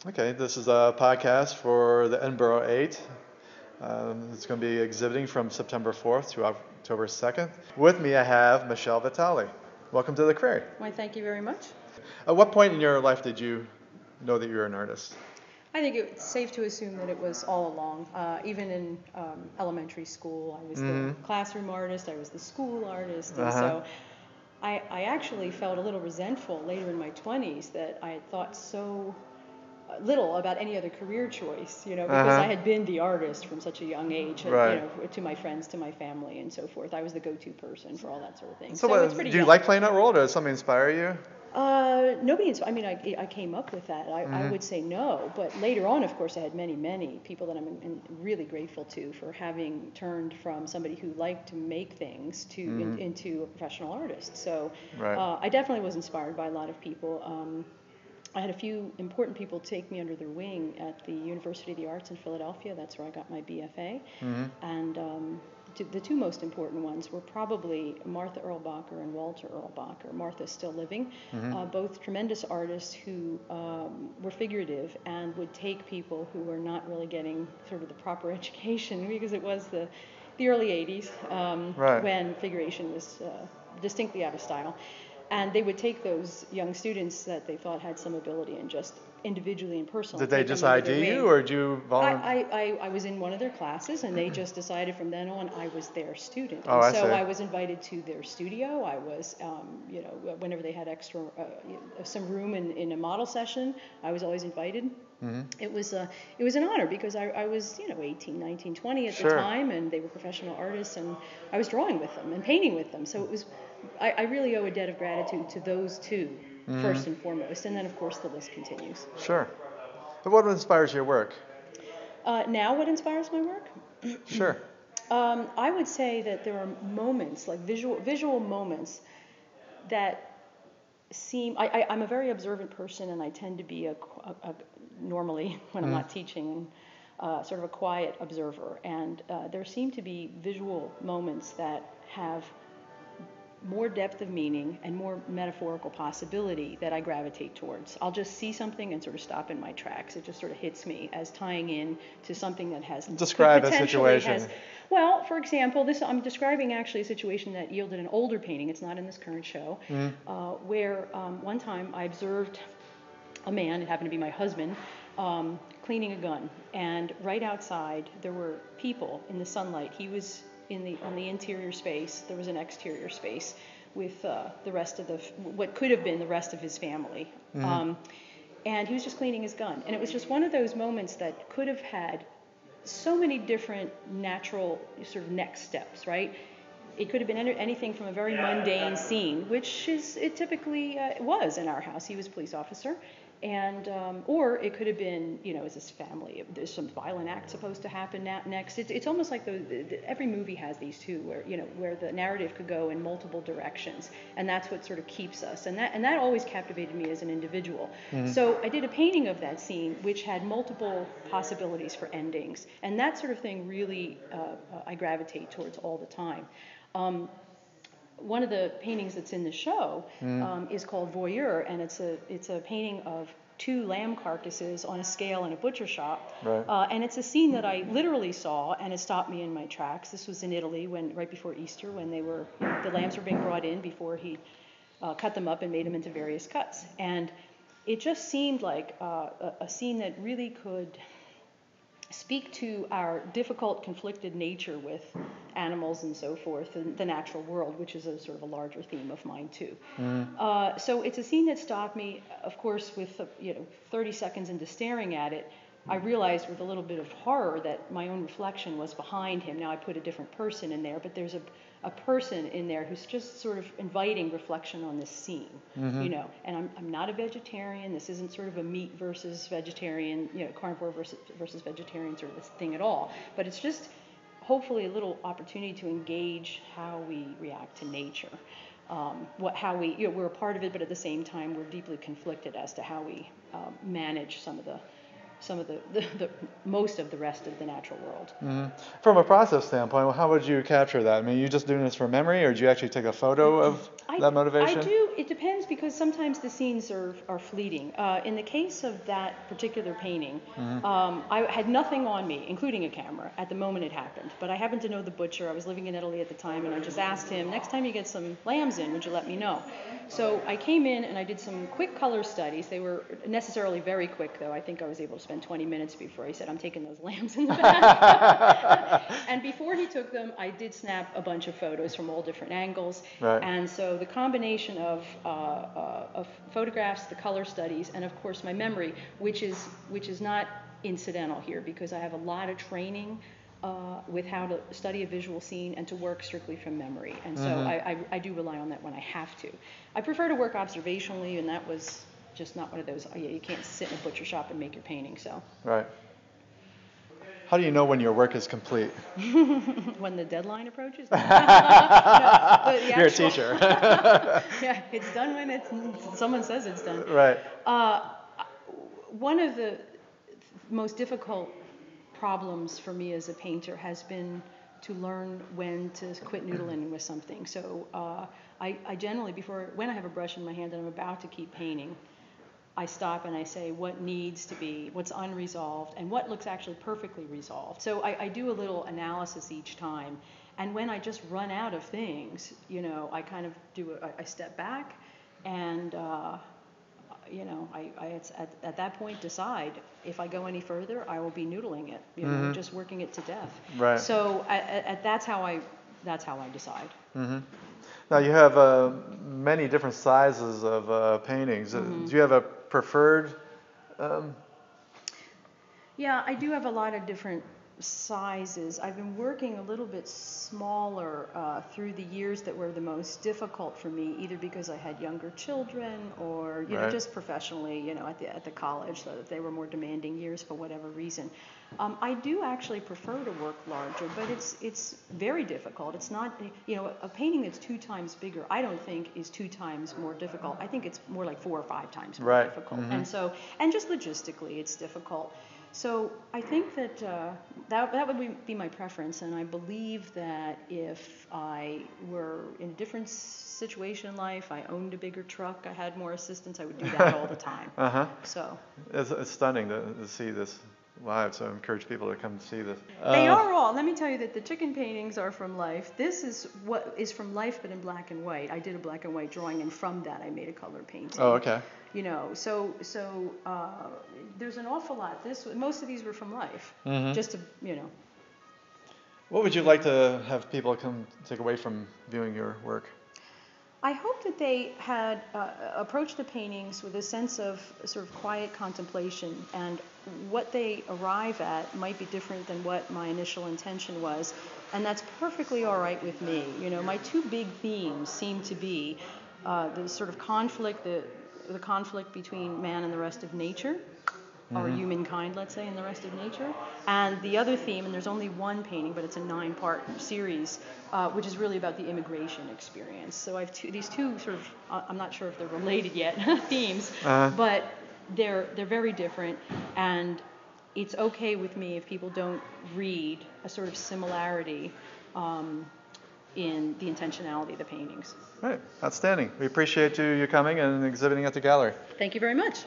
Okay, this is a podcast for the Edinboro 8. It's going to be exhibiting from September 4th to October 2nd. With me I have Michelle Vitali. Welcome to the Crary. Why, thank you very much. At what point in your life did you know that you were an artist? I think it's safe to assume that it was all along. Even in elementary school, I was the classroom artist, I was the school artist, and so I actually felt a little resentful later in my 20s that I had thought so little about any other career choice, because I had been the artist from such a young age, Right. to my friends, to my family, and so forth. I was the go-to person for all that sort of thing. So it's pretty do you young. like playing that role, or does something inspire you? Nobody. I came up with that. I would say no, but later on, of course, I had many people that I'm really grateful to for having turned from somebody who liked to make things to into a professional artist. So Right. I definitely was inspired by a lot of people. I had a few important people take me under their wing at the University of the Arts in Philadelphia. That's where I got my BFA. And the two most important ones were probably Martha Erlbacher and Walter Erlbacher. Martha's still living. Both tremendous artists who were figurative and would take people who were not really getting sort of the proper education, because it was the early 80s Right. when figuration was distinctly out of style. And they would take those young students that they thought had some ability and just individually and personally. Did they take just them under their ID you, wing. or did you volunteer? I was in one of their classes, and they just decided from then on I was their student. Oh, And I so see. I was invited to their studio. I was, whenever they had extra some room in a model session, I was always invited. It was an honor because I was 18, 19, 20 at Sure. the time, and they were professional artists, and I was drawing with them and painting with them. So it was I really owe a debt of gratitude to those two first and foremost, and then of course the list continues. Sure. But what inspires your work? Now, what inspires my work? Sure. I would say that there are moments, like visual moments, that seem. I'm a very observant person, and I tend to be normally when I'm not teaching, sort of a quiet observer. And there seem to be visual moments that have more depth of meaning and more metaphorical possibility that I gravitate towards. I'll just see something and sort of stop in my tracks. It just sort of hits me as tying in to something that has Describe a potentially situation. Well, for example, I'm describing actually a situation that yielded an older painting. It's not in this current show, where one time I observed a man, it happened to be my husband, cleaning a gun, and right outside there were people in the sunlight. He was on the interior space. There was an exterior space with the rest of what could have been the rest of his family, and he was just cleaning his gun. And it was just one of those moments that could have had so many different natural sort of next steps, right? It could have been anything from a very mundane scene, which it typically was in our house. He was a police officer, and or it could have been, is this family? There's some violent act supposed to happen next. It's almost like every movie has these too, where the narrative could go in multiple directions, and that's what sort of keeps us. And that always captivated me as an individual. So I did a painting of that scene, which had multiple possibilities for endings, and that sort of thing really I gravitate towards all the time. One of the paintings that's in the show is called Voyeur, and it's a painting of two lamb carcasses on a scale in a butcher shop. Right. And it's a scene that I literally saw, and it stopped me in my tracks. This was in Italy, right before Easter, when the lambs were being brought in before he cut them up and made them into various cuts. And it just seemed like a scene that really could speak to our difficult, conflicted nature with animals and so forth, and the natural world, which is a sort of a larger theme of mine too. So it's a scene that stopped me. Of course, with 30 seconds into staring at it, I realized with a little bit of horror that my own reflection was behind him. Now I put a different person in there, but there's a person in there who's just sort of inviting reflection on this scene, And I'm not a vegetarian. This isn't sort of a meat versus vegetarian, carnivore versus vegetarian sort of this thing at all. But it's just hopefully a little opportunity to engage how we react to nature. How we're a part of it, but at the same time we're deeply conflicted as to how we manage some of the some of the most of the rest of the natural world. From a process standpoint, how would you capture that? I mean, you just doing this from memory, or do you actually take a photo of that motivation? I do. It depends, because sometimes the scenes are fleeting. In the case of that particular painting, I had nothing on me, including a camera, at the moment it happened. But I happened to know the butcher. I was living in Italy at the time, and I just asked him, next time you get some lambs in, would you let me know? So I came in and I did some quick color studies. They were necessarily very quick, though. I think I was able to spend 20 minutes before he said, I'm taking those lambs in the back. And before he took them, I did snap a bunch of photos from all different angles. Right. And so the combination of photographs, the color studies, and of course my memory, which is not incidental here, because I have a lot of training with how to study a visual scene and to work strictly from memory. And so I do rely on that when I have to. I prefer to work observationally, and that was just not one of those, you can't sit in a butcher shop and make your painting, so. Right. How do you know when your work is complete? When the deadline approaches? You're a teacher. Yeah, it's done when someone says it's done. Right. One of the most difficult problems for me as a painter has been to learn when to quit noodling with something. So I generally, when I have a brush in my hand and I'm about to keep painting, I stop and I say what needs to be, what's unresolved, and what looks actually perfectly resolved. So I do a little analysis each time. And when I just run out of things, I kind of I step back and, I at that point decide if I go any further, I will be noodling it, just working it to death. Right. So that's how I decide. Now you have many different sizes of paintings. Do you have a preferred? Yeah, I do have a lot of different sizes. I've been working a little bit smaller through the years that were the most difficult for me, either because I had younger children or just professionally, at the college, so that they were more demanding years for whatever reason. I do actually prefer to work larger, but it's very difficult. It's not, a painting that's 2 times bigger, I don't think is 2 times more difficult. I think it's more like 4 or 5 times more difficult. And just logistically, it's difficult. So I think that that would be my preference, and I believe that if I were in a different situation in life, I owned a bigger truck, I had more assistance, I would do that all the time. So it's stunning to see this live, so I encourage people to come see this. They are all. Let me tell you that the chicken paintings are from life. This is what is from life, but in black and white. I did a black and white drawing, and from that I made a color painting. Oh, okay. So there's an awful lot. Most of these were from life. Just to, What would you like to have people come take away from viewing your work? I hope that they had approached the paintings with a sense of sort of quiet contemplation, and what they arrive at might be different than what my initial intention was, and that's perfectly all right with me. My 2 big themes seem to be the sort of conflict, the conflict between man and the rest of nature, or humankind, let's say, and the rest of nature. And the other theme, and there's only one painting, but it's a 9-part series, which is really about the immigration experience. So I have these two sort of, I'm not sure if they're related yet, themes, but they're very different. And it's okay with me if people don't read a sort of similarity in the intentionality of the paintings. Right, outstanding. We appreciate you coming and exhibiting at the gallery. Thank you very much.